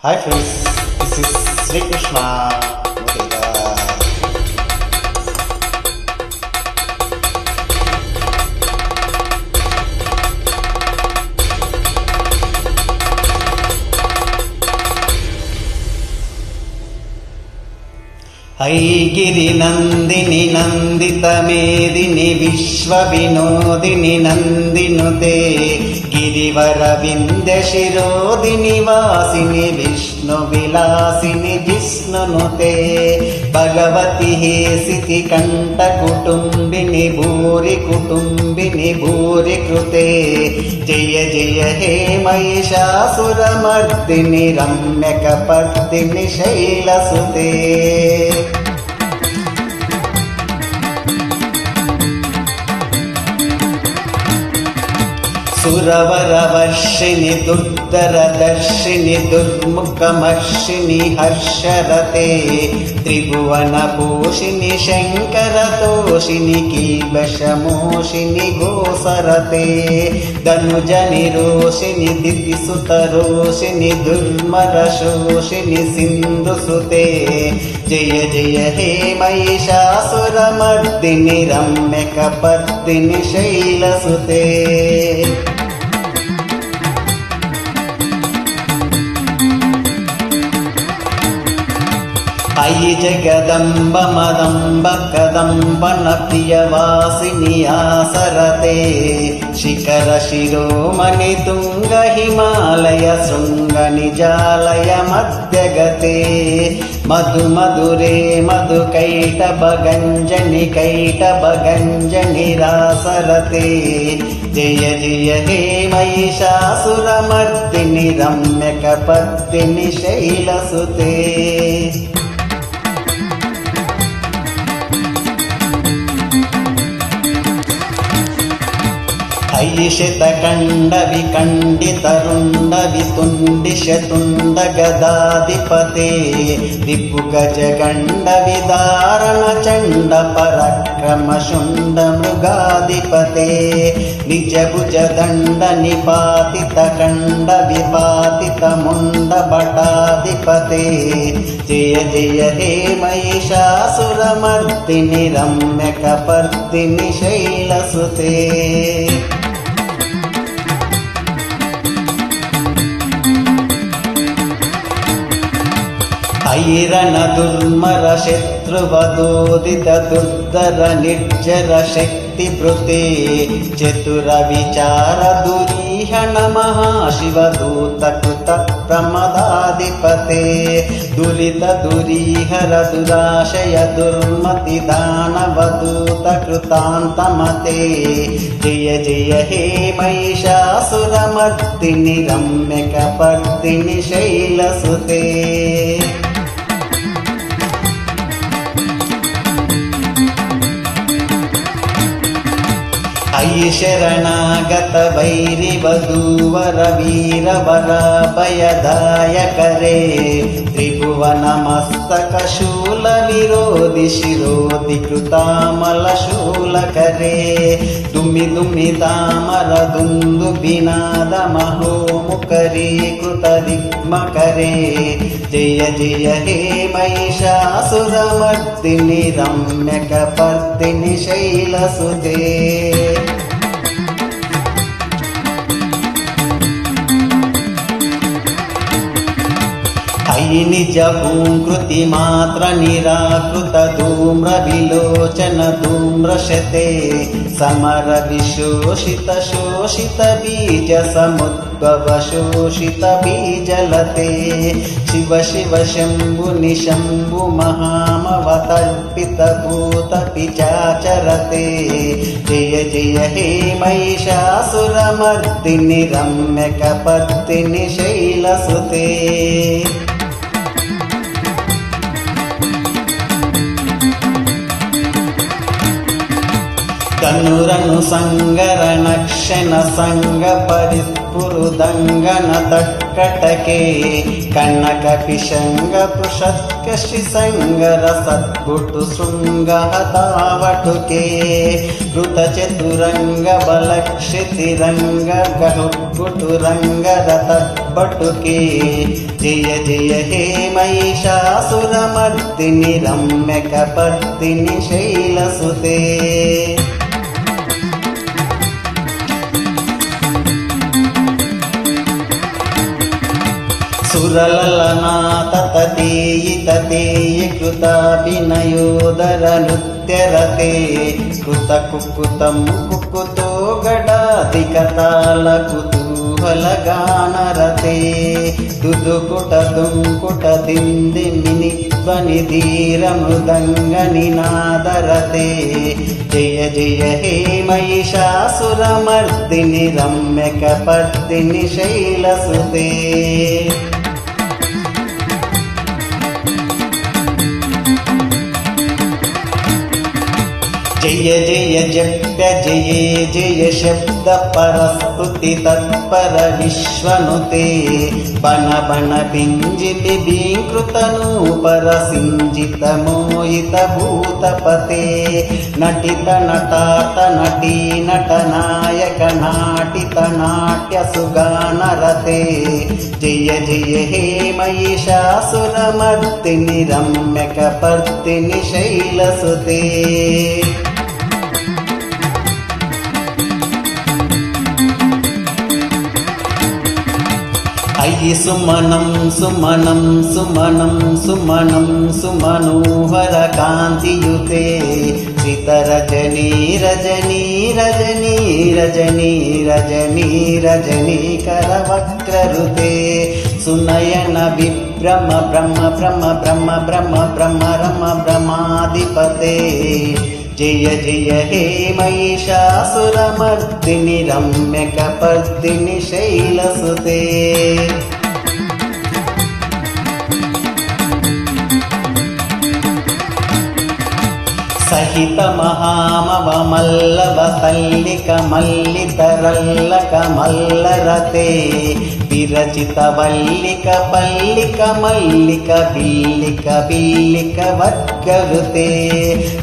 Hi friends, this is Sri Krishna Muthiga. ऐगिरि नंदिनि Nandit मेदिनि विश्व विनोदिनि नंदिनुते गिरिवर विंध्य शिरोदिनि वासिनि विष्णु विलासिनि जिष्णुनुते भगवति हेसिति कंठ कुटुंबिनि भूरि कृते जय जय हे महिषासुरमर्दिनि रम्यकपर्दिनि शैलसुते सुरवरवर्षिणि दुर्धरदर्शिनि दुर्मुखमर्षिणि हर्षरते त्रिभुवनपोषिणि शङ्करतोषिणि कीलशमोषिनि गोसरते धनुजनिरोषिणि दितिसुतरोषिणि दुर्मरशोषिनि सिन्धुसुते जय जय हे महिषासुरमर्दिनि रम्यकपर्दिनि शैलसुते अयि जगदम्ब मदम्ब कदम्बन प्रियवासिनि आसरते शिखर शिरोमणि तुंग हिमालय शृंग निजालय मध्यगते मधु मधुरे मधु कैटभगञ्जनि रासरते जय जय हे महिषासुरमर्दिनि रम्यकपर्दिनि शैलसुते ऐषितकण्डविकण्डितरुण्डवितुण्डिशतुण्ड गदाधिपते रिपुगजगण्डविदारणचण्ड पराक्रमशुण्ड मृगाधिपते निजभुजदण्ड निपातितकण्ड विपातितमुण्ड भटाधिपते जय जय हे महिषासुरमर्दिनि रम्यकपर्दिनि शैलसुते ऐरण दुर्मर शत्रुवदोदित दुर्धर निर्जर शक्ति भृते चतुर विचार दुरीहण महाशिवदूत कृत प्रमदाधिपते दुरित दुरीहर दुराशय दुर्मति दानवदूत कृतान्तमते जय जय हे महिषासुरमर्दिनि रम्यकपर्दिनि शैलसुते ऐ शरणागत वैरिवधूवर वीरवराभयदायकरे त्रिभुवनमस्तकशूल विरोधि शिरोधि कृतामलशूलकरे दुमि दुमि तामर दुन्दुभिनाद महोमुकरी कृतरिग्मकरे जय जय हे महिषासुरमर्दिनि रम्यकपर्दिनि शैलसुते ऐ निज भूङ्कृति मात्र निराकृत धूम्र विलोचन धूम्रशते समर विशोषित शोषित बीज समुद्भव शोषित बीजलते शिव शिव शम्भु निशम्भु महामवतर्पित भूत पिचाचरते जय जय हे महिषासुरमर्दिनि रम्यकपर्दिनि शैलसुते धनुरनु संगरण क्षण संग पुरुदङ्गन तट्कटके कनक पिशंग पृषत्कशि संगर सद्गुटु शृङ्गहतावटुके कृत चतुरंग बलक्षितिरंग गहुगुटुरंग रतट्पटुके जय जय हे महिषासुरमर्दिनि रम्यकपर्दिनि शैलसुते सुरललना तततेयि ततेयि कृताभिनयोदर नृत्यरते कृतकुकुतं कुकुतो गडाधिकताल कुतूहलगानरते दुदुकुटदुङ्कुटदिन्दिमिनिध्वनिधीरमृदङ्गनिनादरते जय जय हे महिषासुरमर्दिनि रम्यकपर्दिनि शैलसुते जय जय जप्य जय जय शब्द परस्तुति तत्पर विश्वनुते बन बन बिंजि बिंकृत नूपर सिंजित मोहित भूतपते नटित नटात नटी नटनायक नाटित नाट्य सुगानरते जय जय हे महिषासुरमर्दिनि रम्यकपर्दिनि शैलसुते अयि सुमनं सुमनं सुमनं सुमनं सुमनोहर कान्तियुते श्रितरजनी रजनी रजनी रजनी रजनी रजनी करवक्ररुते सुनयन विभ्रम ब्रह्म ब्रह्म ब्रह्म ब्रह्म ब्रह्म रम ब्रह्माधिपते जय जय हे महिषासुरमर्दिनि रम्यकपर्दिनि शैलसुते सहित महामवमल्लव तल्लिक मल्लितरल्लक मल्लरते विरचित वल्लिक पल्लिक मल्लिक बिल्लिक बिल्लिक वर्गरुते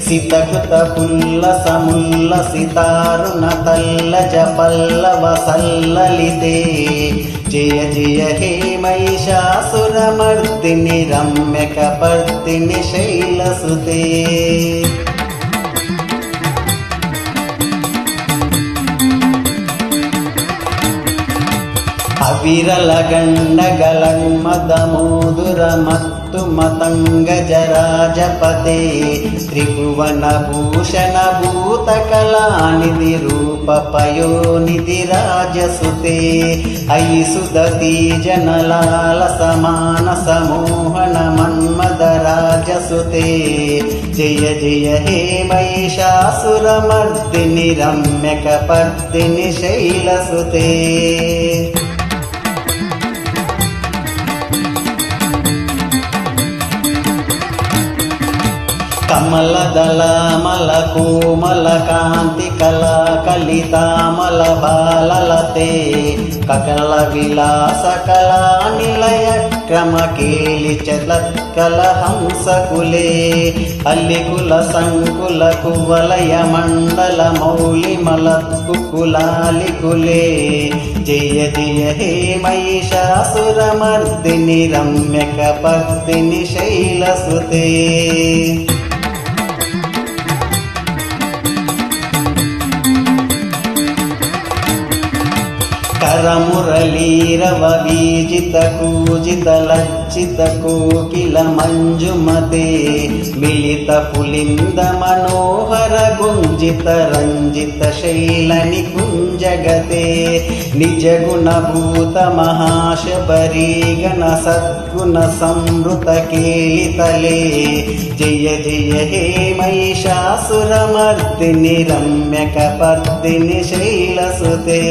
सितकृत पुल्ल समुल्ल सितारुण तल्लज पल्लव सल्ललिते जय जय हे महिषासुरमर्दिनि रम्यकपर्दिनि शैलसुते अविरल गण्डगलन्मदमोदुर मत्तु मतङ्गजराजपते त्रिभुवनभूषण भूतकलानिधि रूपपयोनिधि राजसुते अयि सुदती जनलालसमान समोहन मन्मद राजसुते जय जय हे महिषासुरमर्दिनि रम्यकपर्दिनि शैलसुते कमलदलामल कोमल कांति कला कलितामल बाललते ककल विलास कला निलय क्रम केलि चलत्कल हंसकुले अल्लिकुल संकुल कुवलय मंडल मौलि मलत्कुकुलालिकुले जय जय हे महिषासुरमर्दिनि रम्यकपर्दिनि शैलसुते करमुरलीरव वीजित कूजित लज्जित कोकिल मंजुमते मिलित पुलिंद मनोहर गुंजित रंजित शैल निकुंजगते निज गुण भूत महाशबरी गण सद्गुण संवृत केलितले जय जय हे महिषासुरमर्दिनि रम्यकपर्दिनि शैलसुते